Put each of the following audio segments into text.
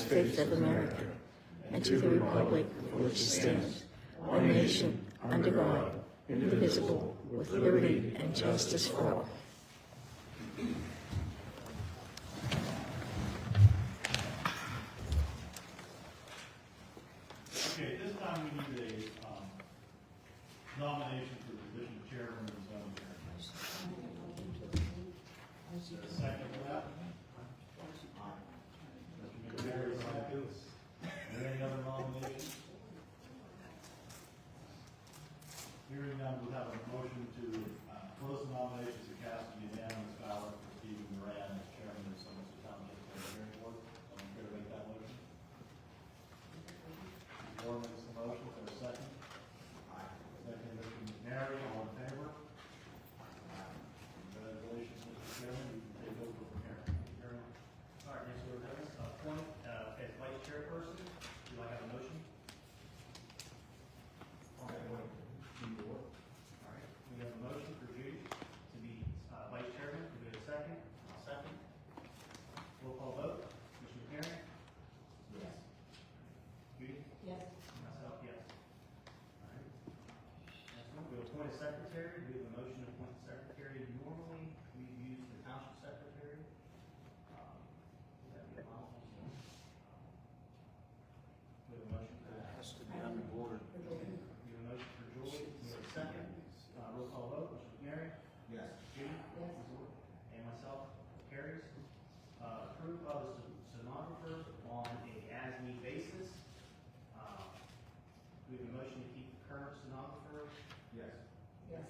States of America and to the republic for which it stands, one nation, under God, indivisible, with liberty and justice for all. Okay, this time we need a nomination for the position of chairman of the zoning board. Is there a second for that? Mr. McNary, second. Are there any other nominations? Hearing none, we'll have a motion to close the nominations and cast a unanimous ballot for Stephen Moran as chairman of the Somerset Township Zoning Board. Someone care to make that motion? Moore makes the motion, is there a second? Aye. Second, Mr. McNary, all in favor? Aye. Congratulations, Mr. Chairman, you can take over from here. Chairman. All right, next order of business, appoint as vice chairperson. Do I have a motion? All right, we have a motion for Judy to be vice chairman. Do we have a second? I'll second. Roll call vote. Mr. McNary? Yes. Judy? Yes. Myself, yes. All right. Next one, we'll appoint a secretary. We have a motion to appoint a secretary. Normally, we use the township secretary. Would that be a problem? We have a motion for that. Has to be on the board. We have a motion for Julie. We have a second. Roll call vote. Mr. McNary? Yes. Judy? Yes. And myself, carries. Approve of the stenographer on a as-need basis. We have a motion to keep the current stenographer. Yes. Yes.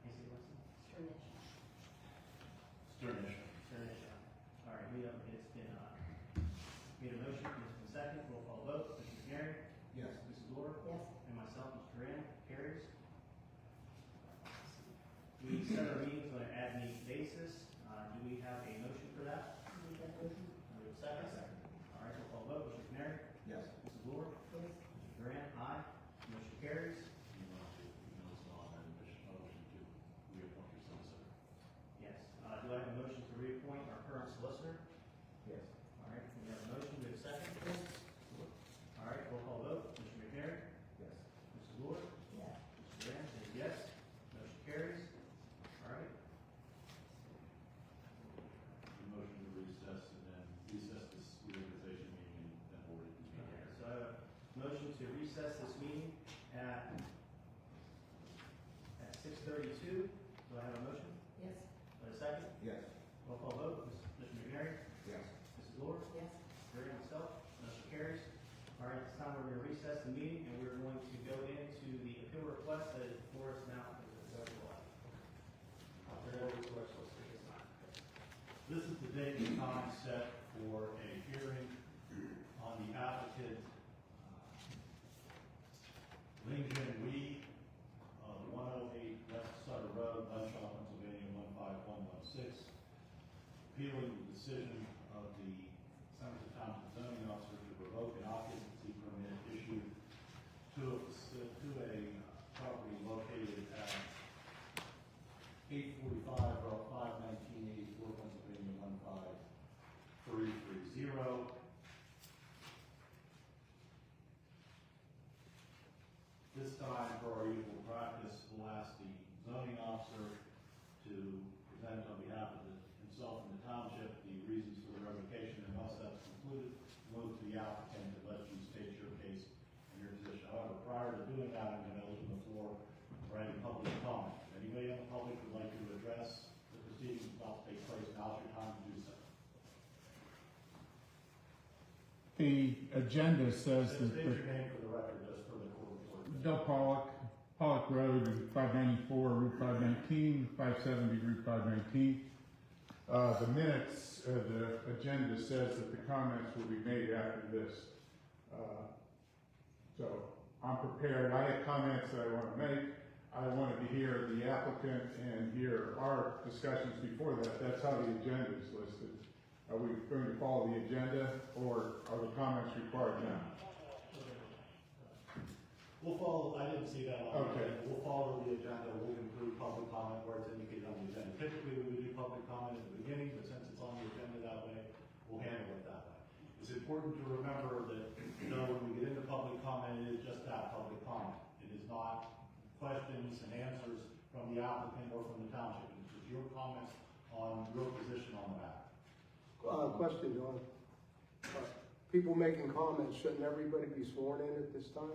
Casey Wilson? Sternish. All right, it's been, made a motion, it's been second, roll call vote, Mr. McNary, Yes. Mrs. Dorr, Yes. and myself, Mr. Graham, carries. We set our meetings on an as-need basis, do we have a motion for that? Do we have a second? All right, roll call vote, Mr. McNary, Yes. Mrs. Dorr, Yes. Mr. Graham, aye, motion carries. Yes, do I have a motion to reappoint our current solicitor? Yes. All right, we have a motion, we have a second? All right, roll call vote, Mr. McNary, Yes. Mrs. Lord, Yes. Mr. Graham says yes, motion carries. All right, Motion to recess and then recess this reorganization meeting and then board it. okay, so I have a motion to recess this meeting at 6:32. Do I have a motion? Yes. A second? Yes. Roll call vote, Mr. McNary, Yes. Mrs. Lord, Yes. Graham, myself, motion carries. All right, this time we're going to recess the meeting and we're going to go into the appeal request that is before us now. This is the date and time set for a hearing on the applicant, Ling Jin Wee, 108 West Sutter Road, Lenshaw, Pennsylvania, 15116, appealing the decision of the Somerset Township zoning officer to revoke an occupancy permit issued to a property located at 845 Route 519 84 Pennsylvania 15330. This time, for our usual practice, we'll ask the zoning officer to present on behalf of himself and the township the reasons for the revocation, and once that's concluded, move to the applicant and let you state your case and your position. However, prior to doing that, I'm going to open the floor for any public comment. If anybody in the public would like to address the proceedings about to take place, now's your time to do so. The agenda says State that your name for the record, just for the court report. Del Pollock Road, 594, Route 519, 570, Route 519. The minutes, the agenda says that the comments will be made after this. So I'm prepared. I have comments that I want to make. I wanted to hear the applicant and hear our discussions before that. That's how the agenda is listed. Are we going to follow the agenda, or are the comments required now? We'll follow, I didn't see that on the Okay. agenda. We'll follow the agenda, we'll include public comment where it's indicated on the agenda. Typically, we would do public comment at the beginning, but since it's on the agenda that way, we'll handle it that way. It's important to remember that, when we get into public comment, it is just that, public comment. It is not questions and answers from the applicant or from the township. It's just your comments on your position on the matter. Question, John. People making comments, shouldn't everybody be sworn in at this time?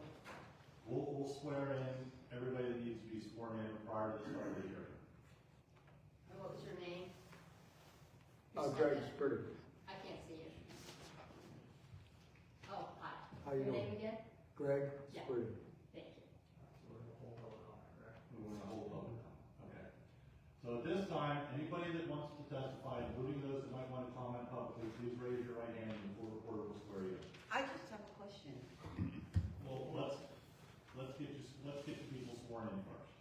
We'll swear in everybody that needs to be sworn in prior to the start of the hearing. And what was your name? Greg Spritter. I can't see you. Oh, hi. How you Your doing? name again? Greg Yeah. Spritter. Thank you. We want to hold public comment. Okay. So at this time, anybody that wants to testify, including those that might want to comment publicly, please raise your right hand and the court reporter will swear you. I just have a question. Well, let's get you people sworn in first.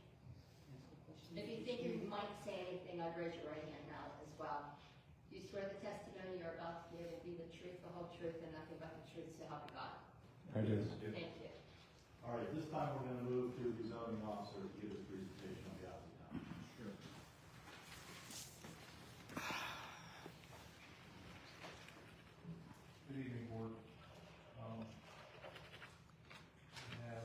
If you think you might say anything, I'd raise your right hand now as well. You swear the testimony you're about to give will be the truth, the whole truth, and nothing but the truth, so help you God. I do. Thank you. All right, this time we're going to move to the zoning officer to give his presentation on behalf of the town. Sure. Good evening, board. I have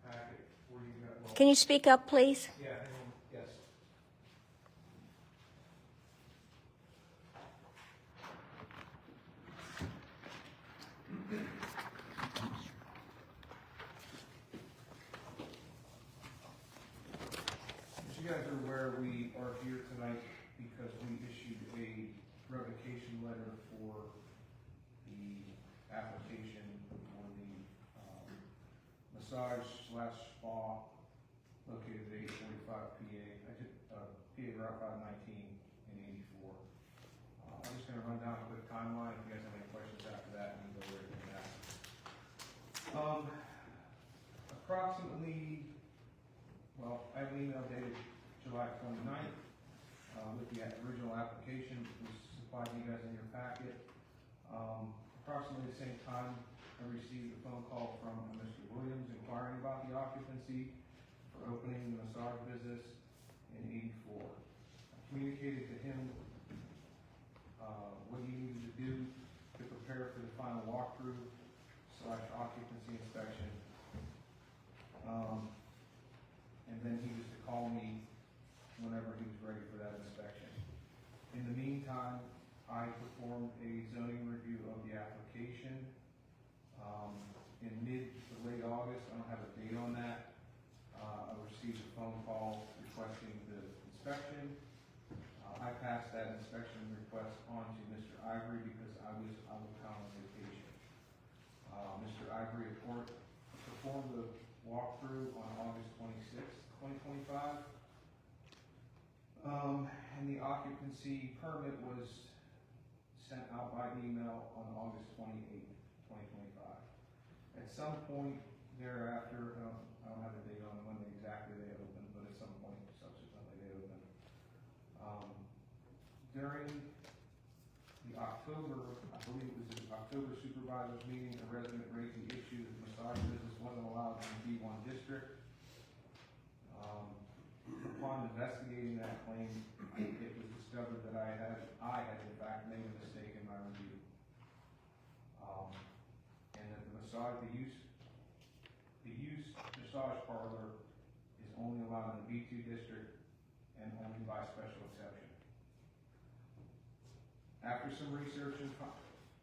a packet for you guys. Well, Can you speak up, please? yeah, hang on. Yes. As you guys are aware, we are here tonight because we issued a revocation letter for the application for the massage slash spa located at 845 PA, PA Route 519 and 84. I'm just gonna run down a quick timeline. If you guys have any questions after that, we can go right into that. Approximately, well, I have an email dated July 29th with the original application, which was supplied to you guys in your packet. Approximately the same time, I received a phone call from Mr. Williams inquiring about the occupancy for opening the massage business in 84. I communicated to him what he needed to do to prepare for the final walkthrough / occupancy inspection. And then he was to call me whenever he was ready for that inspection. In the meantime, I performed a zoning review of the application. In mid to late August, I don't have a date on that. I received a phone call requesting the inspection. I passed that inspection request on to Mr. Ivory because I was out of town on vacation. Mr. Ivory performed the walkthrough on August 26th, 2025. And the occupancy permit was sent out by email on August 28th, 2025. At some point thereafter, I don't have a date on when exactly they opened, but at some point subsequently they opened. During the October, I believe it was the October supervisors meeting, a resident raised the issue that the massage business wasn't allowed in the B1 district. Upon investigating that claim, it was discovered that I had in fact made a mistake in my review. And that the use massage parlor is only allowed in the B2 district and only by special exception. After some research and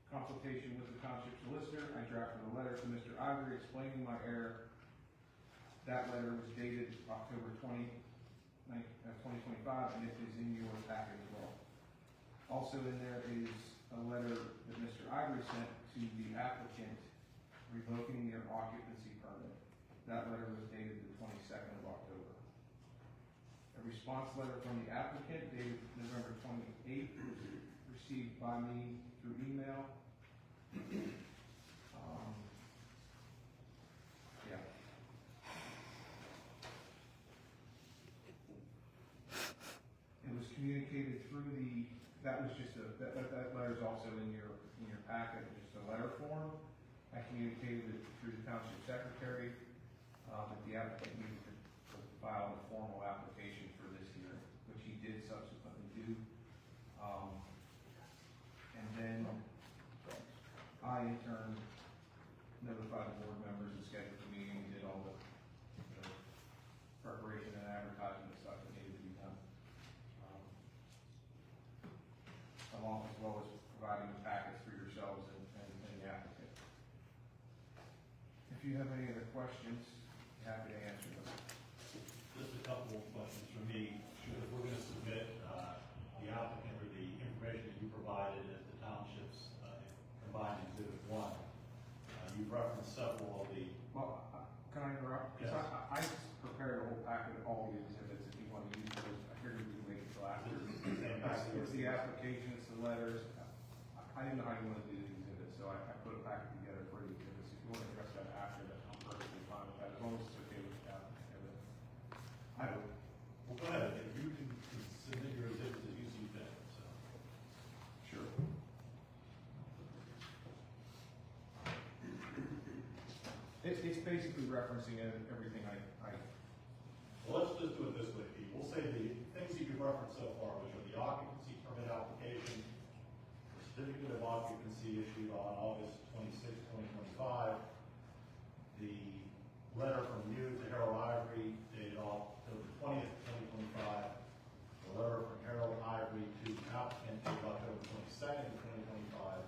consultation with the township solicitor, I drafted a letter to Mr. Ivory explaining my error. That letter was dated October 2025, and it is in your packet as well. Also in there is a letter that Mr. Ivory sent to the applicant revoking their occupancy permit. That letter was dated the 22nd of October. A response letter from the applicant dated November 28th was received by me through email. It was communicated through that was just that letter is also in your packet, just a letter form. I communicated through the township secretary, that the applicant needed to file a formal application for this year, which he did subsequently do. And then I in turn notified the board members and scheduled the meeting, and did all the preparation and advertising and stuff that needed to be done. Along as well as providing the packets for yourselves and the applicant. If you have any other questions, happy to answer them. Just a couple of questions from me. If we're gonna submit, the applicant or the information that you provided as the township's, combined exhibit one, you've referenced several of the. Well, can I interrupt? Because Yes. I prepared a whole packet of all the exhibits if you want to use those. I figured we could wait until after. It's the applications, the letters. I didn't know how you wanted to do the exhibits, so I put a packet together for the exhibits. If you want to address that after, that I'm perfectly fine with that, as long as it's okay with the applicant. I would. Well, go ahead, if you can submit your exhibits as you see fit, so. Sure. It's basically referencing everything I. Well, let's just do it this way, Pete. We'll say the things that you've referenced so far, which are the occupancy permit application, the certificate of occupancy issued on August 26, 2025, the letter from you to Harold Ivory dated October 20th, 2025, the letter from Harold Ivory to the applicant dated October 22nd, 2025,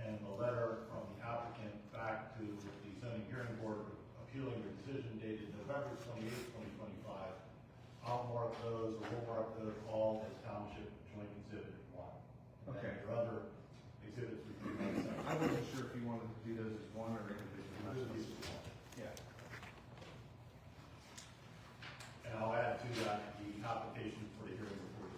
and the letter from the applicant back to the zoning hearing board appealing your decision dated November 28th, 2025. I'll mark those, or we'll mark those all as township joint exhibit one. Okay. And your other exhibits we can make separate. I wasn't sure if you wanted to do those as one or individual. Yeah. And I'll add to that the application for the hearing report.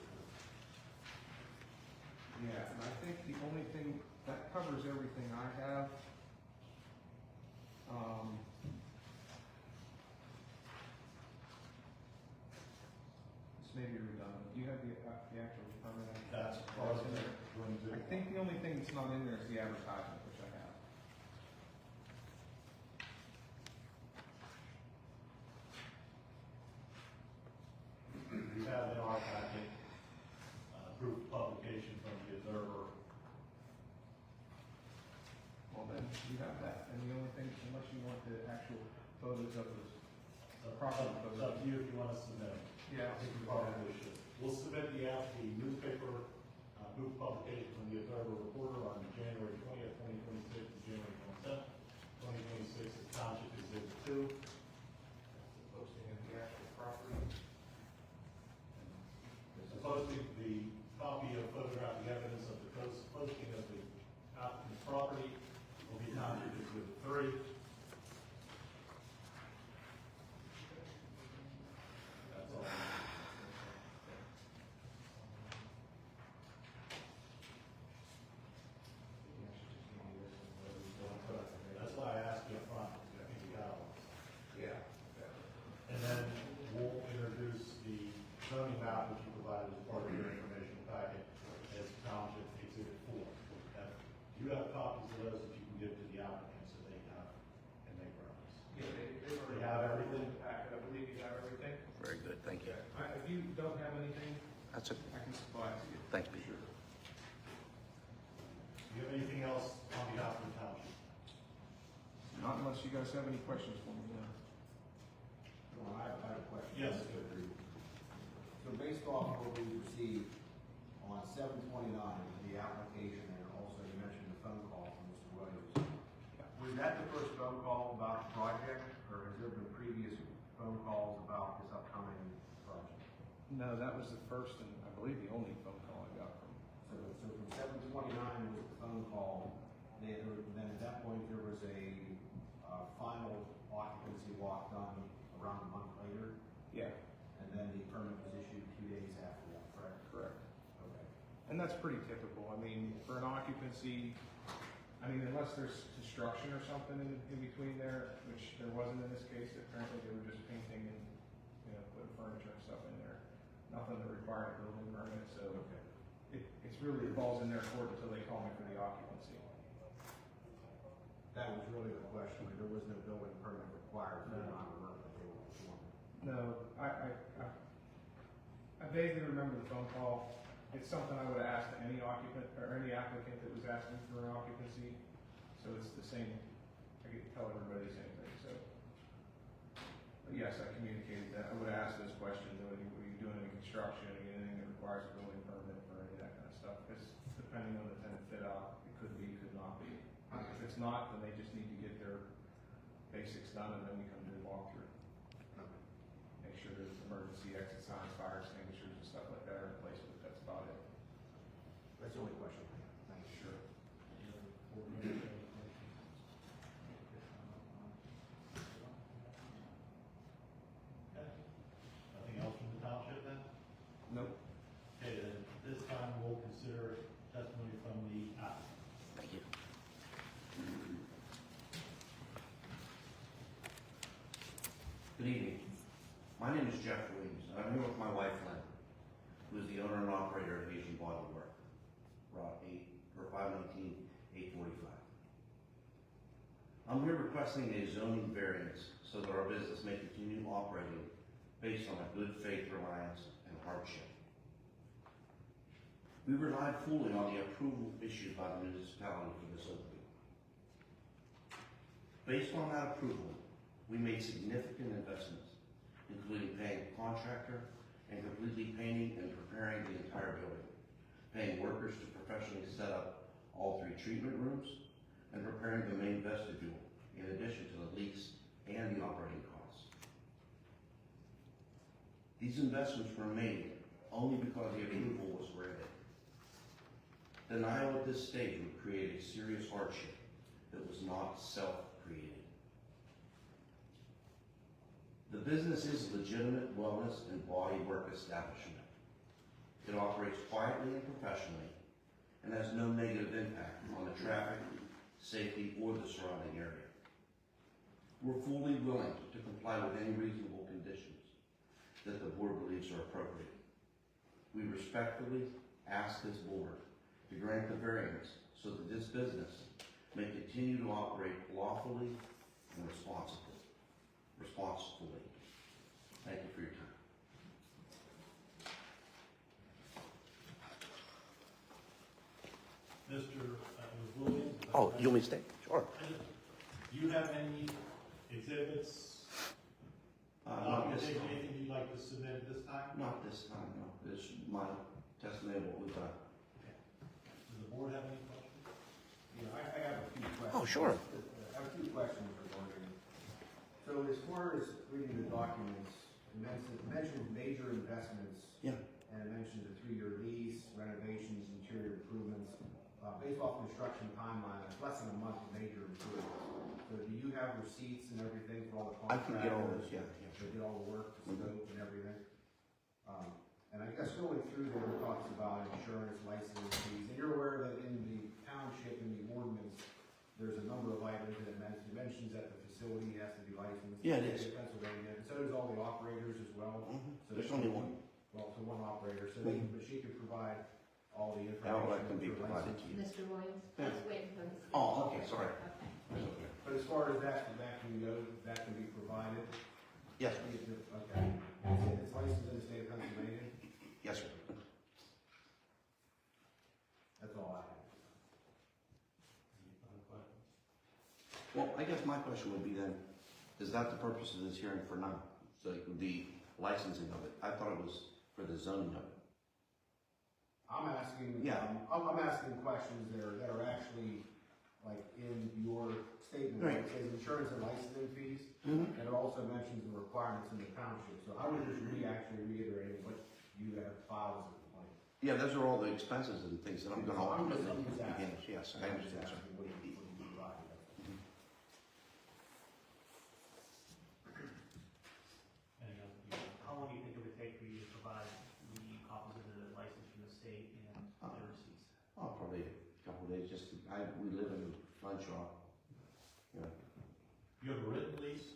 Yeah, and I think the only thing, that covers everything I have. This may be redundant. Do you have the actual permit? That's part of in the there? joint I exhibit. think the only thing that's not in there is the advertisement, which I have. We have in our packet, proof of publication from the Observer. Well, then, you have that, and the only thing, unless you want the actual photos of the property It's photos. up to you if you want to submit them. Yeah. I think we probably should. We'll submit the newspaper, proof of publication from the Observer Reporter on January 20th, 2026, and January 27th, 2026, as Township Exhibit 2. Posting of the actual property. Posting the copy of photographic evidence of the posting of the applicant's property will be Township Exhibit 3. That's all. That's why I asked you up front, because I think you got one. Yeah. And then we'll introduce the zoning map, which you provided as part of your informational packet, as Township Exhibit 4. Now, you have copies of those that you can give to the applicant so they have and make reference. Yeah, They have everything? I believe you have everything. Very good, thank you. If you don't have anything, That's it. I can supply it to you. Thanks, Pete. Sure. Do you have anything else on behalf of the township? Not unless you guys have any questions for me now. Well, I have a question. Yes. So based off what we received on 7/29, the application, and also you mentioned the phone call from Mr. Williams. Was that the first phone call about the project, or has there been previous phone calls about this upcoming project? No, that was the first and I believe the only phone call I got from. So from 7/29 was the phone call, then at that point there was a final occupancy walk done around a month later, Yeah, and then the permit was issued 2 days after that, correct? correct. Okay. And that's pretty typical. I mean, for an occupancy, I mean, unless there's construction or something in between there, which there wasn't in this case, apparently they were just painting and, putting furniture and stuff in there. Nothing that required a building permit, so it's really falls in their court until they call me for the occupancy. That was really the question, like, there was no building permit required for the amount of work that they were performing. No, I vaguely remember the phone call. It's something I would ask any occupant, or any applicant that was asking for an occupancy. So it's the same, I could tell everybody the same thing, so. But yes, I communicated that. I would ask those questions, were you doing any construction, anything that requires a building permit for any of that kind of stuff? Because depending on the tenant fit out, it could be, could not be. If it's not, then they just need to get their basics done, and then we come do a walkthrough. Make sure there's emergency exit signs, fire extinguishers, and stuff like that are in place, but that's about it. That's the only question I have. Thank you. Sure. Okay. Nothing else from the township then? Nope. Okay, then this time we'll consider testimony from the applicant. Thank you. Good evening. My name is Jeff Williams, and I'm here with my wife Lynn, who is the owner and operator of Asian Body Work, Route 519-845. I'm here requesting a zoning variance so that our business may continue operating based on a good faith reliance and hardship. We relied fully on the approval issued by the municipality for this opening. Based on that approval, we made significant investments, including paying a contractor and completely painting and preparing the entire building, paying workers to professionally set up all 3 treatment rooms, and preparing the main vestibule, in addition to the lease and the operating costs. These investments were made only because the approval was granted. Denial at this stage would create a serious hardship that was not self-created. The business is a legitimate wellness and body work establishment. It operates quietly and professionally and has no negative impact on the traffic, safety, or the surrounding area. We're fully willing to comply with any reasonable conditions that the board believes are appropriate. We respectfully ask this board to grant the variance so that this business may continue to operate lawfully and responsibly. Thank you for your time. Mr. Williams? Oh, you want me to stay? Sure. Do you have any exhibits? Not this Anything time. you'd like to submit at this time? Not this time, no. This is my testimony of what we've done. Does the board have any questions? Yeah, I have a few questions. Oh, sure. I have a few questions regarding, so as far as reading the documents, it mentions major investments. Yeah. And it mentions a 3-year lease, renovations, interior improvements. Based off construction timeline, it's less than a month of major improvements. So do you have receipts and everything for all the I contractors? can get all those, yeah. They did all the work, the scope and everything? And I guess going through there, it talks about insurance, license fees, and you're aware that in the township, in the ordinance, there's a number of items that it mentions that the facility has to be licensed. Yeah, it is. In Pennsylvania, and so does all the operators as well. So There's only one. Well, so one operator, so they, but she could provide all the information. All that can be for provided license. to you. Mr. Williams, let's wait for this. Oh, okay, sorry. Okay. That's okay. But as far as that can go, that can be provided? Yes, Okay. It's licensed in the state of Pennsylvania? yes, sir. That's all I have. Any other questions? Well, I guess my question would be then, is that the purpose of this hearing for now? So the licensing of it? I thought it was for the zoning of it. I'm asking, Yeah. I'm asking questions that are actually, like, in your statement. Right. It says insurance and licensing fees, Mhm. and it also mentions the requirements in the township. So I was just actually reiterating what you have filed as a complaint. Yeah, those are all the expenses and things that I'm gonna I'm just ultimately asking. begin. Yes, I I'm just understand, sir. asking what you provided. Any other? How long do you think it would take for you to provide the copies of the license from the state and the receipts? Oh, probably a couple of days, we live in Crenshaw. You know, You have a written lease?